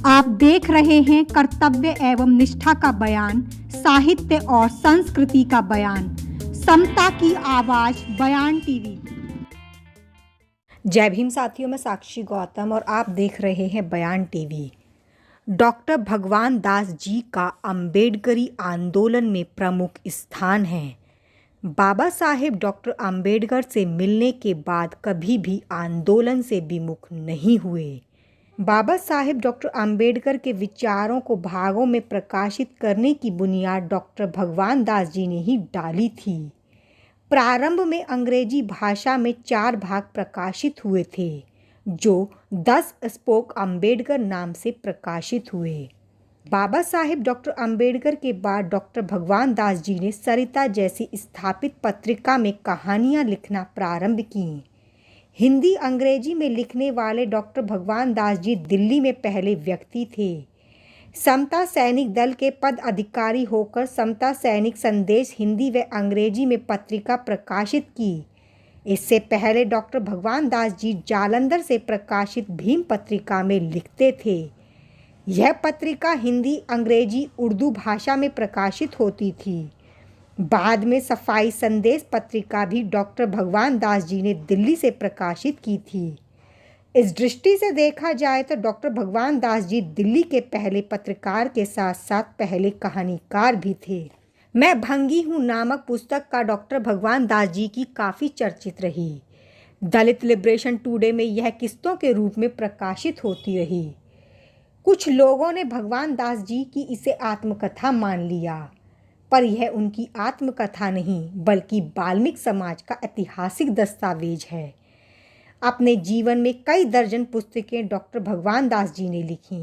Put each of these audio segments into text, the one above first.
आप देख रहे हैं कर्तव्य एवं निष्ठा का बयान, साहित्य और संस्कृति का बयान, समता की आवाज बयान टीवी। जय भीम साथियों, मैं साक्षी गौतम और आप देख रहे हैं बयान टीवी। डॉक्टर भगवान दास जी का अंबेडकरी आंदोलन में प्रमुख स्थान है। बाबा साहेब डॉक्टर अंबेडकर से मिलने के बाद कभी भी आंदोलन से विमुख नहीं हुए। बाबा साहेब डॉक्टर अंबेडकर के विचारों को भागों में प्रकाशित करने की बुनियाद डॉक्टर भगवान दास जी ने ही डाली थी। प्रारंभ में अंग्रेजी भाषा में 4 भाग प्रकाशित हुए थे, जो 10 स्पोक अंबेडकर नाम से प्रकाशित हुए। बाबा साहेब डॉक्टर अंबेडकर के बाद डॉक्टर भगवान दास जी ने सरिता जैसी स्थापित पत्रिका में कहानियाँ लिखना प्रारंभ की। हिंदी अंग्रेजी में लिखने वाले डॉक्टर भगवान दास जी दिल्ली में पहले व्यक्ति थे। समता सैनिक दल के पद अधिकारी होकर समता सैनिक संदेश हिंदी व अंग्रेजी में पत्रिका प्रकाशित की। इससे पहले डॉक्टर भगवान दास जी जालंधर से प्रकाशित भीम पत्रिका में लिखते थे। यह पत्रिका हिंदी, अंग्रेजी, उर्दू भाषा में प्रकाशित होती थी। बाद में सफाई संदेश पत्रिका भी डॉक्टर भगवान दास जी ने दिल्ली से प्रकाशित की थी। इस दृष्टि से देखा जाए तो डॉक्टर भगवान दास जी दिल्ली के पहले पत्रकार के साथ साथ पहले कहानीकार भी थे। मैं भंगी हूँ नामक पुस्तक का डॉक्टर भगवान दास जी की काफ़ी चर्चित रही। दलित लिबरेशन टुडे में यह किस्तों के रूप में प्रकाशित होती रही। कुछ लोगों ने भगवान दास जी की इसे आत्मकथा मान लिया, पर यह उनकी आत्मकथा नहीं बल्कि वाल्मीकि समाज का ऐतिहासिक दस्तावेज है। अपने जीवन में कई दर्जन पुस्तकें डॉक्टर भगवान दास जी ने लिखी।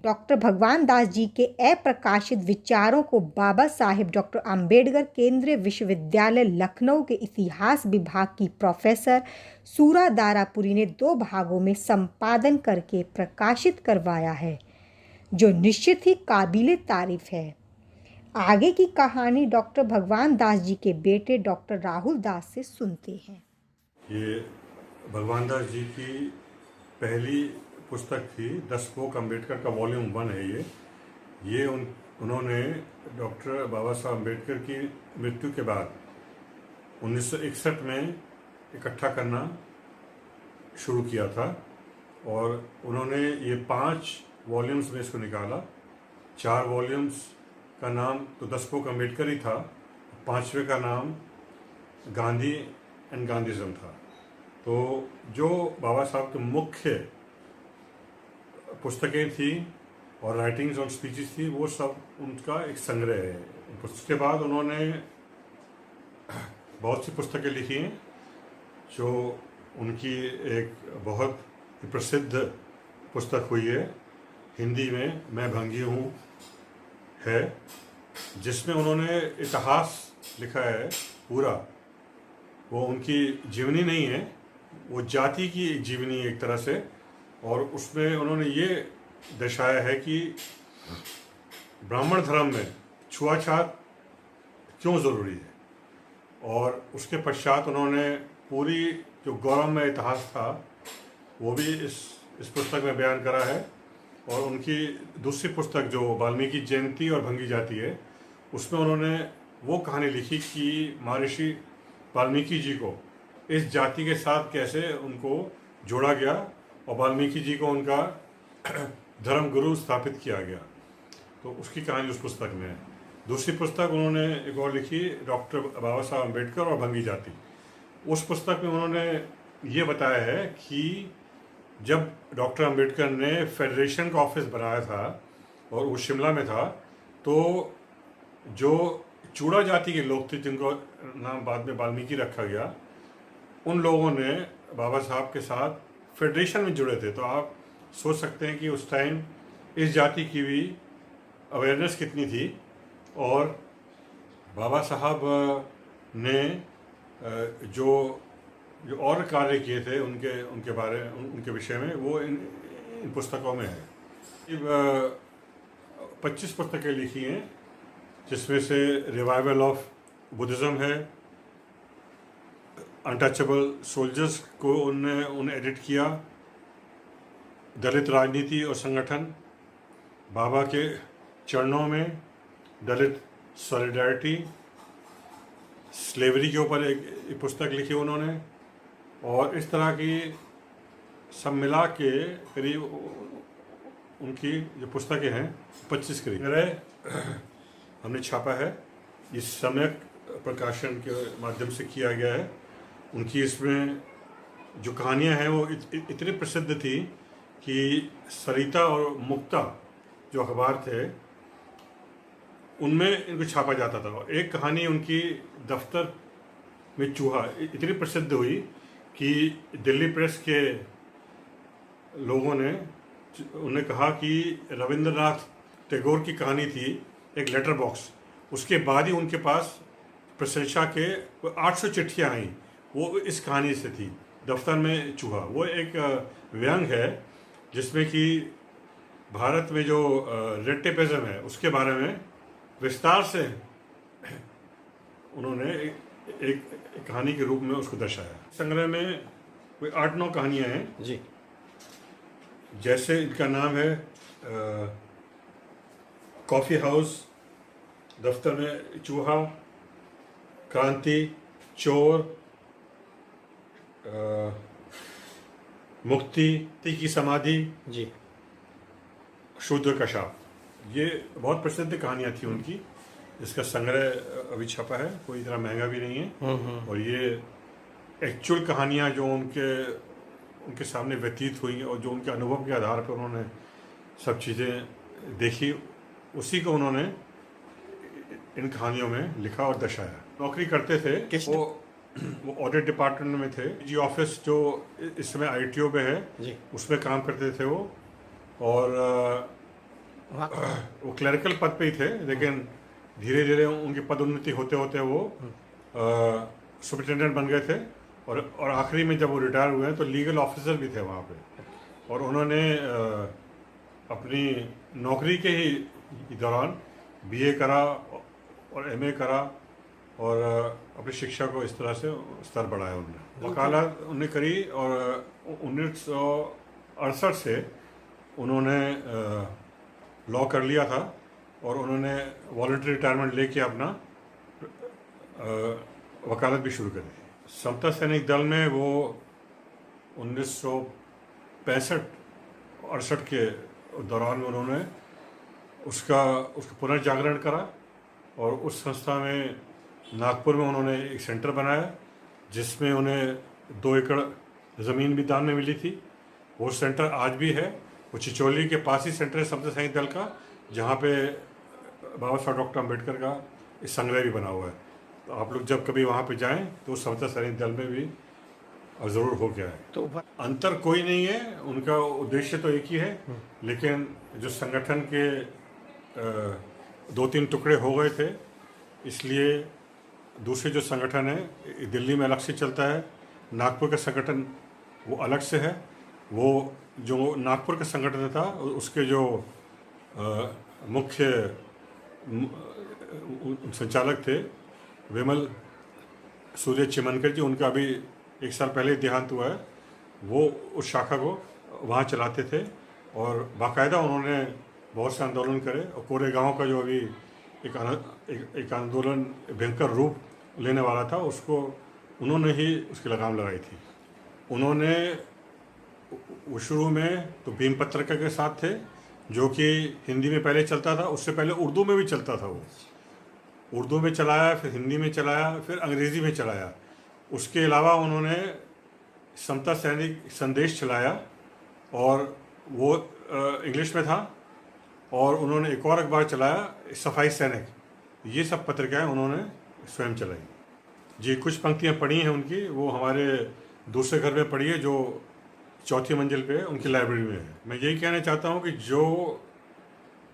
डॉक्टर भगवान दास जी के अप्रकाशित विचारों को बाबा साहेब डॉक्टर अंबेडकर केंद्रीय विश्वविद्यालय लखनऊ के इतिहास विभाग की प्रोफेसर सूरा दारापुरी ने 2 भागों में संपादन करके प्रकाशित करवाया है, जो निश्चित ही काबिले तारीफ है। आगे की कहानी डॉक्टर भगवान दास जी के बेटे डॉक्टर राहुल दास से सुनते हैं। ये भगवान दास जी की पहली पुस्तक थी, 10 स्पोक अम्बेडकर का वॉल्यूम 1 है ये उन्होंने डॉक्टर बाबा साहब अम्बेडकर की मृत्यु के बाद 1961 में इकट्ठा करना शुरू किया था और उन्होंने ये 5 वॉल्यूम्स में इसको निकाला। 4 वॉल्यूम्स का नाम तो 10 स्पोक अम्बेडकर ही था, 5वें का नाम गांधी एंड गांधीज़म था। तो जो बाबा साहब के मुख्य पुस्तकें थी और राइटिंग्स और स्पीचेस थी, वो सब उनका एक संग्रह है। उसके बाद उन्होंने बहुत सी पुस्तकें लिखी हैं, जो उनकी एक बहुत प्रसिद्ध पुस्तक हुई है हिंदी में, मैं भंगी हूँ है, जिसमें उन्होंने इतिहास लिखा है पूरा। वो उनकी जीवनी नहीं है, वो जाति की जीवनी एक तरह से, और उसमें उन्होंने ये दर्शाया है कि ब्राह्मण धर्म में छुआछूत क्यों ज़रूरी है। और उसके पश्चात उन्होंने पूरी जो गौरवमय इतिहास था वो भी इस पुस्तक में बयान करा है। और उनकी दूसरी पुस्तक जो वाल्मीकि जयंती और भंगी जाति है, उसमें उन्होंने वो कहानी लिखी कि महर्षि वाल्मीकि जी को इस जाति के साथ कैसे उनको जोड़ा गया और वाल्मीकि जी को उनका धर्म गुरु स्थापित किया गया। तो उसकी कहानी उस पुस्तक में है। दूसरी पुस्तक उन्होंने एक और लिखी, डॉक्टर बाबा साहब अम्बेडकर और भंगी जाति। उस पुस्तक में उन्होंने ये बताया है कि जब डॉक्टर अंबेडकर ने फेडरेशन का ऑफिस बनाया था और वो शिमला में था, तो जो चूड़ा जाति के लोग थे, जिनको नाम बाद में वाल्मीकि रखा गया, उन लोगों ने बाबा साहब के साथ फेडरेशन में जुड़े थे। तो आप सोच सकते हैं कि उस टाइम इस जाति की भी अवेयरनेस कितनी थी। और बाबा साहब ने जो और कार्य किए थे उनके विषय में, वो इन पुस्तकों में है। 25 पुस्तकें लिखी हैं, जिसमें से रिवाइवल ऑफ बुद्धिज़्म है, अनटचेबल सोल्जर्स को उन्हें एडिट किया, दलित राजनीति और संगठन, बाबा के चरणों में दलित सॉलिडारिटी, स्लेवरी के ऊपर एक पुस्तक लिखी उन्होंने, और इस तरह की सब मिला के करीब उनकी जो पुस्तकें हैं 25 करीब हमने छापा है। इस सम्यक प्रकाशन के माध्यम से किया गया है। उनकी इसमें जो कहानियां हैं वो इतनी प्रसिद्ध थी कि सरिता और मुक्ता जो अखबार थे उनमें इनको छापा जाता था। एक कहानी उनकी दफ्तर में चूहा इतनी प्रसिद्ध हुई कि दिल्ली प्रेस के लोगों ने उन्हें कहा कि रविंद्रनाथ टैगोर की कहानी थी एक लेटर बॉक्स, उसके बाद ही उनके पास प्रशंसा के 800 चिट्ठियाँ आई, वो इस कहानी से थी, दफ्तर में चूहा। वो एक व्यंग है जिसमें कि भारत में जो रेड टेपिज्म है उसके बारे में विस्तार से उन्होंने एक कहानी के रूप में उसको दर्शाया। संग्रह में कोई 8-9 कहानियाँ हैं जी। जैसे इनका नाम है कॉफ़ी हाउस, दफ्तर में चूहा, क्रांति, चोर, मुक्ति की समाधि जी। शूद्र का शाप। ये बहुत प्रसिद्ध कहानियाँ थी उनकी। इसका संग्रह अभी छपा है, कोई इतना महंगा भी नहीं है। और ये एक्चुअल कहानियाँ जो उनके सामने व्यतीत हुई और जो उनके अनुभव के आधार पर उन्होंने सब चीज़ें देखी, उसी को उन्होंने इन कहानियों में लिखा और दर्शाया। नौकरी करते थे, वो ऑडिट डिपार्टमेंट में थे। जी ऑफिस जो इस समय ITO पे है जी, उसमें काम करते थे वो। और वो क्लरिकल पद पे ही थे, लेकिन धीरे धीरे उनकी पदोन्नति होते होते वो सुपरिटेंडेंट बन गए थे। और आखिरी में जब वो रिटायर हुए हैं तो लीगल ऑफिसर भी थे वहाँ पे। और उन्होंने अपनी नौकरी के ही दौरान BA करा और MA करा और अपनी शिक्षा को इस तरह से स्तर बढ़ाया उन्होंने। वकालत उन्होंने करी और 1968 से उन्होंने लॉ कर लिया था और उन्होंने वॉलंटरी रिटायरमेंट लेके अपना वकालत भी शुरू करी। समता सैनिक दल में वो 1965-68 के दौरान में उन्होंने उसका पुनर्जागरण करा और उस संस्था में नागपुर में उन्होंने एक सेंटर बनाया जिसमें उन्हें 2 एकड़ ज़मीन भी दान में मिली थी। वो सेंटर आज भी है, वो चिचोली के पास ही सेंटर है समता सैनिक दल का, जहाँ पे बाबा साहब डॉक्टर अम्बेडकर का इस संग्रह भी बना हुआ है। तो आप लोग जब कभी वहाँ पे जाएं तो समता सैनिक दल में भी ज़रूर हो गया है। तो अंतर कोई नहीं है, उनका उद्देश्य तो एक ही है, लेकिन जो संगठन के 2-3 टुकड़े हो गए थे, इसलिए दूसरे जो संगठन है दिल्ली में अलग से चलता है, नागपुर का संगठन वो अलग से है। वो जो नागपुर का संगठन था उसके जो मुख्य संचालक थे विमल सूर्य चिमनकर जी, उनका अभी 1 साल पहले देहांत हुआ है। वो उस शाखा को वहाँ चलाते थे और बाकायदा उन्होंने बहुत से आंदोलन करे और कोरेगांव का जो अभी एक आंदोलन भयंकर रूप लेने वाला था, उसको उन्होंने ही उसकी लगाम लगाई थी। उन्होंने वो शुरू में तो भीम पत्रिका के साथ थे जो कि हिंदी में पहले चलता था, उससे पहले उर्दू में भी चलता था। वो उर्दू में चलाया, फिर हिंदी में चलाया, फिर अंग्रेज़ी में चलाया। उसके अलावा उन्होंने समता सैनिक संदेश चलाया और वो इंग्लिश में था। और उन्होंने एक और अखबार चलाया सफाई सैनिक। ये सब पत्रिकाएं उन्होंने स्वयं चलाई। जी कुछ पंक्तियां पढ़ी हैं उनकी, वो हमारे दूसरे घर में पढ़ी है जो 4थी मंजिल पे उनकी लाइब्रेरी में है। मैं यही कहना चाहता हूँ कि जो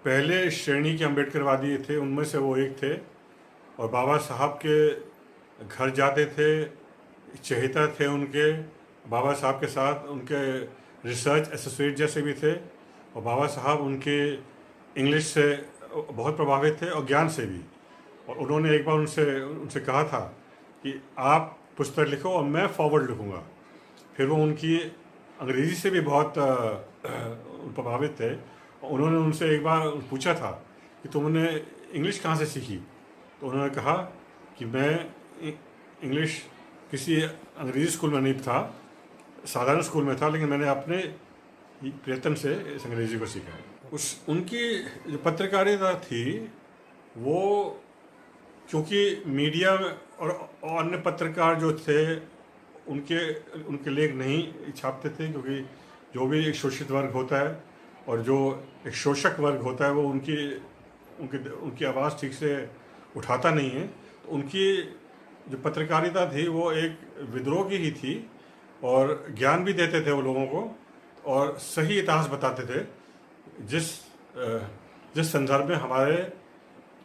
पहले श्रेणी के अम्बेडकरवादी थे उनमें से वो एक थे और बाबा साहब के घर जाते थे, चहेता थे उनके, बाबा साहब के साथ उनके रिसर्च एसोसिएट जैसे भी थे। और बाबा साहब उनके इंग्लिश से बहुत प्रभावित थे और ज्ञान से भी। और उन्होंने एक बार उनसे कहा था कि आप पुस्तक लिखो और मैं फॉरवर्ड लिखूँगा। फिर वो उनकी अंग्रेज़ी से भी बहुत प्रभावित थे उन्होंने उनसे एक बार पूछा था कि तुमने इंग्लिश कहाँ से सीखी, तो उन्होंने कहा कि मैं इंग्लिश किसी अंग्रेज़ी स्कूल में नहीं था, साधारण स्कूल में था, लेकिन मैंने अपने प्रयत्न से इस अंग्रेज़ी को सीखा। उनकी जो पत्रकारिता थी वो, क्योंकि मीडिया और अन्य पत्रकार जो थे उनके लेख नहीं छापते थे, क्योंकि जो भी एक शोषित वर्ग होता है और जो एक शोषक वर्ग होता है वो उनकी आवाज़ ठीक से उठाता नहीं है। तो उनकी जो पत्रकारिता थी वो एक विद्रोह की ही थी और ज्ञान भी देते थे वो लोगों को और सही इतिहास बताते थे। जिस संदर्भ में हमारे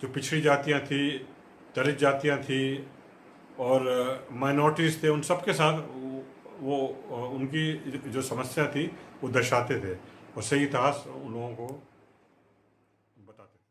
जो पिछड़ी जातियां थी, दलित जातियां थी और माइनॉरिटीज़ थे, उन सब के साथ वो उनकी जो समस्या थी वो दर्शाते थे और सही इतिहास उन लोगों को बताते थे।